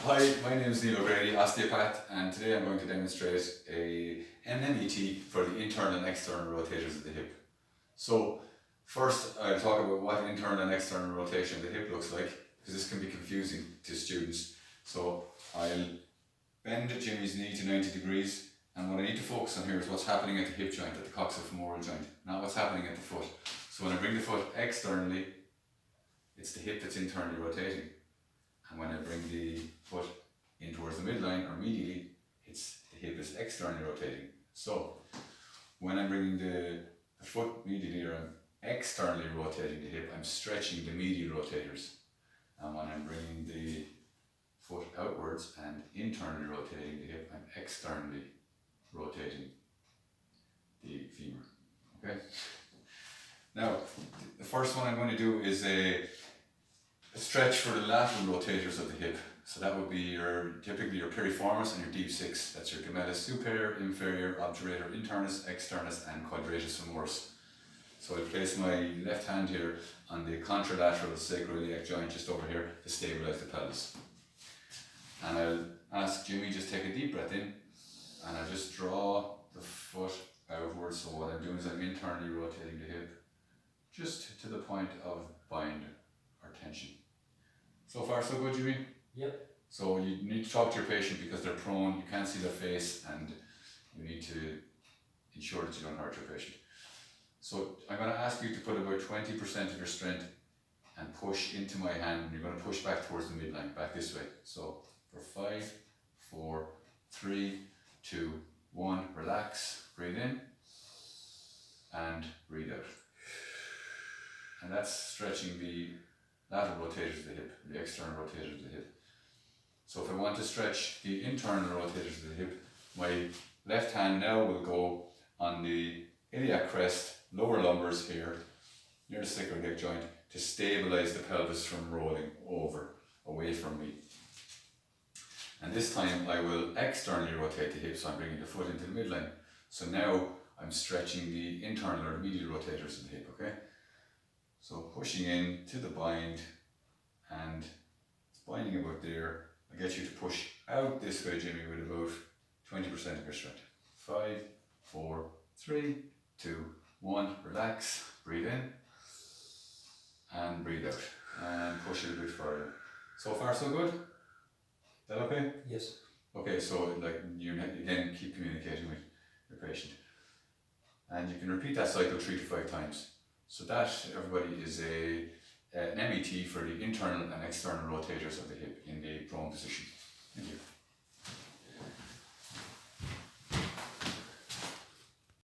Hi, my name is Neil O'Grady, osteopath, and today I'm going to demonstrate an NMET for the internal and external rotators of the hip. So first I'll talk about what internal and external rotation of the hip looks like, because this can be confusing to students. So I'll bend Jimmy's knee to 90 degrees, and what I need to focus on here is what's happening at the hip joint, at the coxofemoral joint, not what's happening at the foot. So when I bring the foot externally, it's the hip that's internally rotating. And when I bring the foot in towards the midline or medially, the hip is externally rotating. So when I'm bringing the foot medially, or I'm externally rotating the hip, I'm stretching the medial rotators. And when I'm bringing the foot outwards and internally rotating the hip, I'm externally rotating the femur. Okay. Now, the first one I'm going to do is a stretch for the lateral rotators of the hip. So that would be typically your piriformis and your deep six. That's your gemellus superior, inferior, obturator internus, externus, and quadratus femoris. So I place my left hand here on the contralateral sacroiliac joint just over here to stabilize the pelvis. And I'll ask Jimmy just take a deep breath in, and I'll just draw the foot outwards. So what I'm doing is I'm internally rotating the hip just to the point of bind or tension. So far so good, Jimmy? Yep. So you need to talk to your patient because they're prone, you can't see their face, and you need to ensure that you don't hurt your patient. So I'm going to ask you to put about 20% of your strength and push into my hand, and you're going to push back towards the midline, back this way. So for 5, 4, 3, 2, 1, relax, breathe in, and breathe out. And that's stretching the lateral rotators of the hip, the external rotators of the hip. So if I want to stretch the internal rotators of the hip, my left hand now will go on the iliac crest, lower lumbars here, near the sacroiliac joint, to stabilize the pelvis from rolling over, away from me. And this time I will externally rotate the hip, so I'm bringing the foot into the midline. So now I'm stretching the internal or medial rotators of the hip, okay? So pushing in to the bind, and it's binding about there. I get you to push out this way, Jimmy, with about 20% of your strength. 5, 4, 3, 2, 1, relax, breathe in, and breathe out. And push it a bit further. So far so good? Is that okay? Yes. Okay, so you again keep communicating with your patient. And you can repeat that cycle 3 to 5 times. So that, everybody, is an MET for the internal and external rotators of the hip in the prone position. Thank you.